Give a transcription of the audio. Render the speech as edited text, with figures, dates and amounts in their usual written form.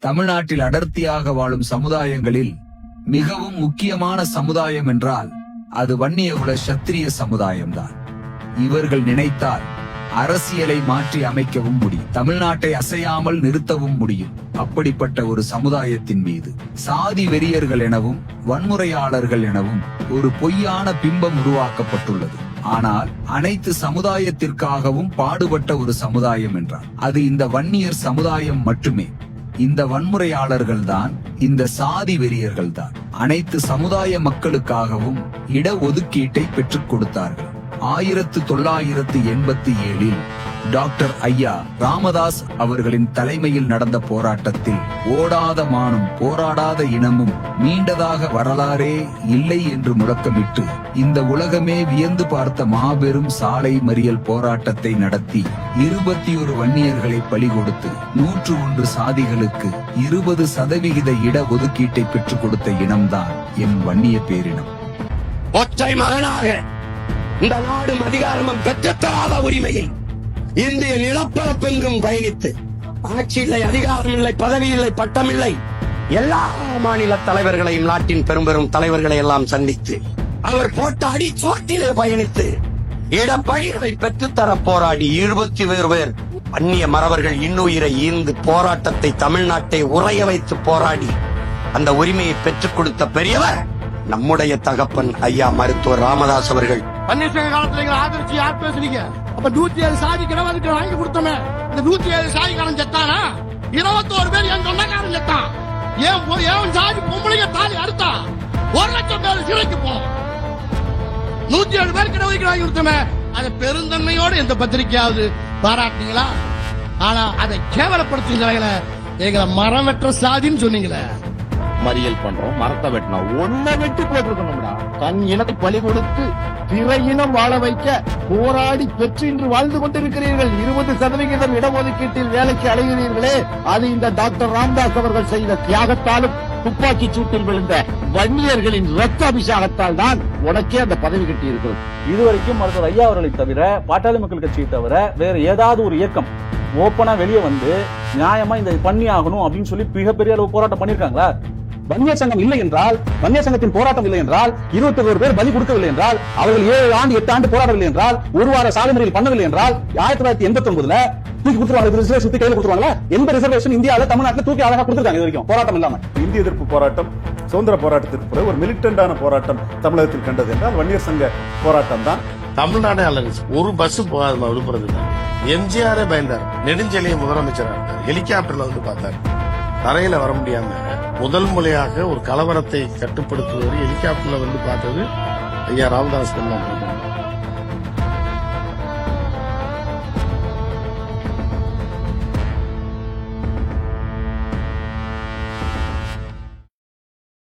தமிழ்நாட்டில் அடர்த்தியாக வாழும் சமுதாயங்களில் மிகவும் முக்கியமான சமுதாயம் என்றால் அது வன்னியகுல சத்திரிய சமுதாயம்தான். இவர்கள் நினைத்தால் அரசியலை மாற்றி அமைக்கவும் முடியும், தமிழ்நாட்டை அசையாமல் நிறுத்தவும் முடியும். அப்படிப்பட்ட ஒரு சமுதாயத்தின் மீது சாதி வெறியர்கள் எனவும் வன்முறையாளர்கள் எனவும் ஒரு பொய்யான பிம்பம் உருவாக்கப்பட்டுள்ளது. ஆனால் அனைத்து சமுதாயத்திற்காகவும் பாடுபட்ட ஒரு சமுதாயம் என்றால் அது இந்த வன்னியர் சமுதாயம் மட்டுமே. இந்த வன்முறையாளர்கள் தான், இந்த சாதி வெறியர்கள் தான் அனைத்து சமுதாய மக்களுக்காகவும் இட ஒதுக்கீட்டை பெற்றுக் கொடுத்தார்கள். 1987 டாக்டர் ஐயா ராமதாஸ் அவர்களின் தலைமையில் நடந்த போராட்டத்தில் ஓடாத மானும் போராடாத இனமும் மீண்டதாக வரலாறே இல்லை என்று முழக்கமிட்டு இந்த உலகமே வியந்து பார்த்த மாபெரும் சாலை மறியல் போராட்டத்தை நடத்தி 21 வன்னியர்களை பலி கொடுத்து 101 சாதிகளுக்கு 20% இட ஒதுக்கீட்டை பெற்றுக் கொடுத்த இனம்தான் எம் வன்னிய பேரினம். ஒற்றை மகனாக இந்த நாடும் அதிகாரமும் பெற்றுத்தராத உரிமையை இந்திய நிலப்பரப்பெங்கும் பயணித்து ஆட்சி இல்லை, அதிகாரம் இல்லை, பதவி இல்லை, பட்டம் இல்லை, எல்லா மாநில தலைவர்களையும் நாட்டின் பெரும் தலைவர்களை எல்லாம் சந்தித்து அவர் போட்ட அடிச்சோட்டிலே பயணித்து இடப்பழிகளை பெற்றுத்தர போராடி 21 பேர் அந்நிய மறவர்கள் இன்னுயிரை ஈர்ந்து போராட்டத்தை தமிழ்நாட்டை உறைய வைத்து போராடி அந்த உரிமையை பெற்றுக் கொடுத்த பெரியவர் நம்முடைய தகப்பன் ஐயா மருத்துவர் ராமதாஸ் அவர்கள். பன்னீர்செல்வம் காலத்துல ஆதரிச்சு யார் பேசுறீங்க? அப்ப 107 சாதிக்கு இடஒதுக்கீடு வாங்கி கொடுத்தோமே, இந்த 107 சாதிக்காரன் செத்தானா? 21 பேர் என் சொந்தக்காரன் செத்தான். ஏன் சாதி பொம்பளைங்க தாலி அறுத்தா 1 லட்சம் பேர் சிறைக்கு போனோம். 107 பேருக்கு இடஒதுக்கீடு வாங்கி கொடுத்தோமே, அதை பெருந்தன்மையோடு எந்த பத்திரிகையாவது பாராட்டிங்களா? ஆனா அதை கேவலப்படுத்துகிறீங்களே, எங்களை மரம் வெற்ற சாதின்னு சொன்னீங்களே. மறியல் பண்றோம், மரத்தை வெட்டினா ஒன்ன வெட்டி போட்டிருக்கணும்டா. தன் இனத்தை பலி கொடுத்து பிற இனம் வாழ வைக்க போராடி பெற்று இன்று வாழ்ந்து கொண்டிருக்கிறீர்கள். 20% இடஒதுக்கீட்டில் வேலைக்கு அடைகிறீர்களே, அது இந்த டாக்டர் ராமதாஸ் அவர்கள் செய்த தியாகத்தாலும் துப்பாக்கி சூட்டில் விழுந்த வன்னியர்களின் ரத்த அபிஷேகத்தால் தான் உனக்கே அந்த பதவி கட்டி இருக்கிறது. இதுவரைக்கும் மருத்துவர் ஐயா அவர்களை தவிர, பாட்டாளி மக்கள் கட்சியை தவிர வேற ஏதாவது ஒரு இயக்கம் ஓப்பனா வெளியே வந்து நியாயமா இந்த பண்ணி ஆகணும் அப்படின்னு சொல்லி மிகப்பெரிய அளவு போராட்டம் பண்ணிருக்காங்களா? வன்னியர் சங்கம் இல்லை என்றால், வன்னியர் சங்கத்தின் போராட்டம் இல்லை என்றால், 21 பேர் பலி கொடுக்கவில்லை என்றால், அவர்கள் 7 ஆண்டு 8 ஆண்டு போராடவில்லை என்றால், ஒரு வார சாலை மறியல் பண்ணவில்லை என்றால் 1989 தூக்கி கொடுத்துருவாங்க. ரிசர்வேஷன் கையில கொடுத்துருவாங்களா? 80 ரிசர்வேஷன் இந்தியாவில் தமிழ்நாட்டில் தூக்கி அழகா கொடுத்துருக்காங்க. இது வரைக்கும் போராட்டம் இல்லாம இந்திய எதிர்ப்பு போராட்டம், சுதந்திர போராட்டத்திற்கு பிறகு ஒரு மிலிட்டன்டான போராட்டம் தமிழகத்தில் கண்டது என்றால் வன்னியர் சங்க போராட்டம் தான். தமிழ்நாடு அலர்ஸ் ஒரு பஸ் போகாது விழுப்புரத்து தான். எம்ஜிஆரே பயந்தார். நெடுஞ்செழிய முதலமைச்சராக இருந்தார். ஹெலிகாப்டர்ல வந்து பார்த்தார். தரையில வர முடியாம முதல் முறையாக ஒரு கலவரத்தை கட்டுப்படுத்துவது ஹெலிகாப்டர்ல வந்து பார்த்தது ஐயா ராமதாஸ் தான்.